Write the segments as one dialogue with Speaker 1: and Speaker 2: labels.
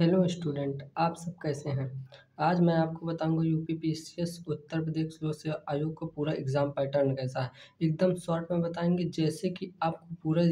Speaker 1: Hello student, आप सब कैसे हैं। आज मैं आपको बताऊंगा यूपी पीसीएस उत्तर प्रदेश लोक सेवा आयोग का पूरा एग्ज़ाम पैटर्न कैसा है। एकदम शॉर्ट में बताएंगे जैसे कि आपको पूरा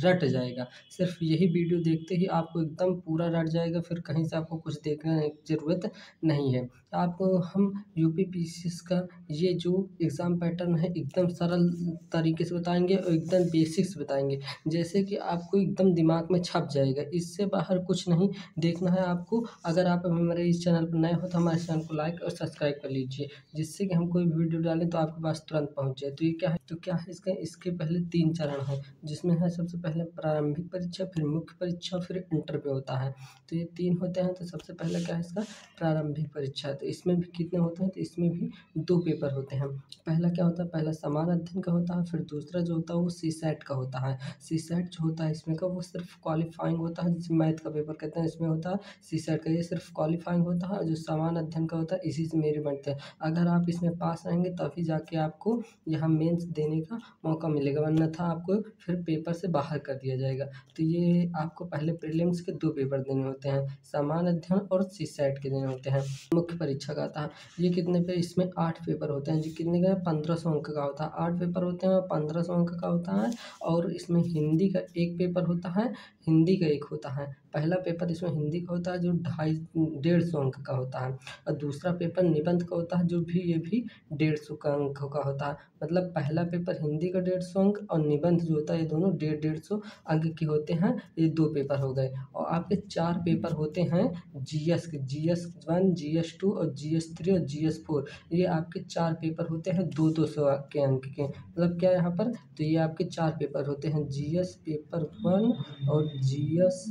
Speaker 1: रट जाएगा। सिर्फ यही वीडियो देखते ही आपको एकदम पूरा रट जाएगा, फिर कहीं से आपको कुछ देखने की ज़रूरत नहीं है। आपको हम यूपी पीसीएस का ये जो एग्ज़ाम पैटर्न है एकदम सरल तरीके से बताएंगे और एकदम बेसिक्स बताएंगे, जैसे कि आपको एकदम दिमाग में छप जाएगा। इससे बाहर कुछ नहीं देखना है आपको। अगर आप हमारे इस चैनल पर नए हो तो हमारे चैनल को लाइक और सब्सक्राइब कर लीजिए, जिससे कि हम कोई वीडियो डालें तो आपके पास तुरंत पहुंच जाए। तो ये क्या है इसके पहले 3 चरण हैं, जिसमें है सबसे पहले प्रारंभिक परीक्षा, फिर मुख्य परीक्षा, फिर इंटरव्यू होता है। तो ये 3 होते हैं। तो सबसे पहले क्या है इसका प्रारंभिक परीक्षा। तो इसमें भी कितने होते हैं, तो इसमें भी 2 पेपर होते हैं। पहला क्या होता है, पहला समान अध्ययन का होता है, फिर दूसरा जो होता है वो सीसैट का होता है। सीसैट जो होता है इसमें का वो सिर्फ क्वालिफाइंग होता है, जिसे मैथ का पेपर कहते हैं। इसमें होता है सीसैट का, ये सिर्फ क्वालिफाइंग होता है। और जो समान अध्ययन का होता है इसी से मेरे बनते हैं। अगर आप इसमें पास रहेंगे तभी जाके आपको यहाँ मेंस देने का मौका मिलेगा, वरना था आपको फिर पेपर से बाहर कर दिया जाएगा। तो ये आपको पहले प्रीलिम्स के 2 पेपर देने होते हैं, समान अध्ययन और सीसैट के देने होते हैं। मुख्य परीक्षा का आता है, ये कितने पे, इसमें 8 पेपर होते हैं। जो कितने का, 1500 अंक का होता है। 8 पेपर होते हैं और 1500 अंक का होता है। और इसमें हिंदी का 1 पेपर होता है, हिंदी का 1 होता है। पहला पेपर इसमें हिंदी का होता है जो 150 अंक का होता है, और दूसरा पेपर निबंध का होता है जो भी ये भी 150 का अंक का होता है। मतलब पहला पेपर हिंदी का 150 अंक और निबंध जो होता है ये दोनों 150 अंक के होते हैं। ये 2 पेपर हो गए। और आपके 4 पेपर होते हैं जीएस के, GS1, GS2 और GS3 और GS4। ये आपके 4 पेपर होते हैं 200 के अंक के। मतलब क्या यहाँ पर, तो ये आपके 4 पेपर होते हैं, जीएस पेपर 1 और जीएस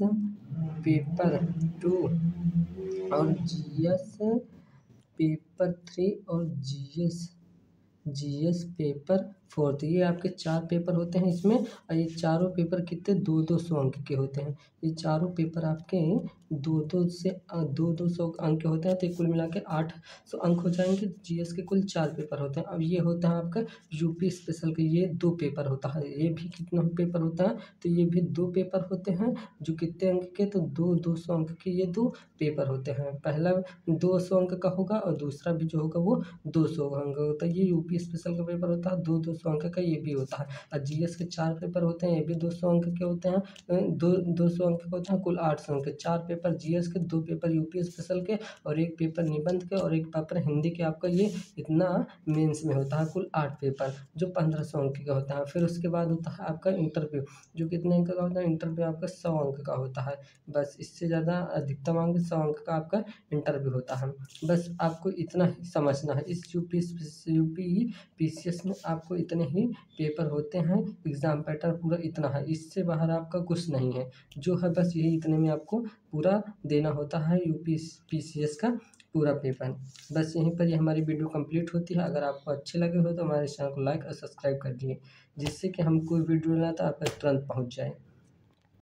Speaker 1: पेपर 2 और जीएस पेपर 3 और जीएस पेपर 4। तो ये आपके 4 पेपर होते हैं इसमें। और ये चारों पेपर कितने, 200 अंक के होते हैं। ये चारों पेपर आपके 200 अंक के होते हैं। तो कुल मिला के 800 अंक हो जाएंगे। जीएस के कुल 4 पेपर होते हैं। अब ये होता है आपका यूपी स्पेशल का, ये 2 पेपर होता है। ये भी कितना पेपर होता है, तो ये भी 2 पेपर होते हैं। जो कितने अंक के, तो 200 अंक के ये 2 पेपर होते हैं। पहला 200 अंक का होगा और दूसरा भी जो होगा वो 200 अंक का होता है। ये यूपी स्पेशल का पेपर होता है, 200 अंक का ये भी होता है। और जीएस के 4 पेपर होते हैं, ये भी 200 अंक के होते हैं। 200 अंक के होते हैं, कुल 800 अंक के। 4 पेपर जीएस के, 2 पेपर यूपी स्पेशल के और 1 पेपर निबंध के और 1 पेपर हिंदी के। आपका ये इतना मेंस में होता है, कुल 8 पेपर जो 1500 अंक का होता है। फिर उसके बाद होता है आपका इंटरव्यू, जो कितने अंक का होता है, इंटरव्यू आपका 100 अंक का होता है। बस इससे ज़्यादा अधिकतम अंक 100 अंक का आपका इंटरव्यू होता है। बस आपको इतना ही समझना है। इस यूपी पीसीएस में आपको इतने ही पेपर होते हैं। एग्ज़ाम पैटर्न पूरा इतना है, इससे बाहर आपका कुछ नहीं है। जो है बस यही इतने में आपको पूरा देना होता है यूपी पीसीएस का पूरा पेपर। बस यहीं पर ये हमारी वीडियो कंप्लीट होती है। अगर आपको अच्छे लगे हो तो हमारे चैनल को लाइक और सब्सक्राइब कर दिए, जिससे कि हम कोई वीडियो डालना तो आप तक तुरंत पहुँच जाए।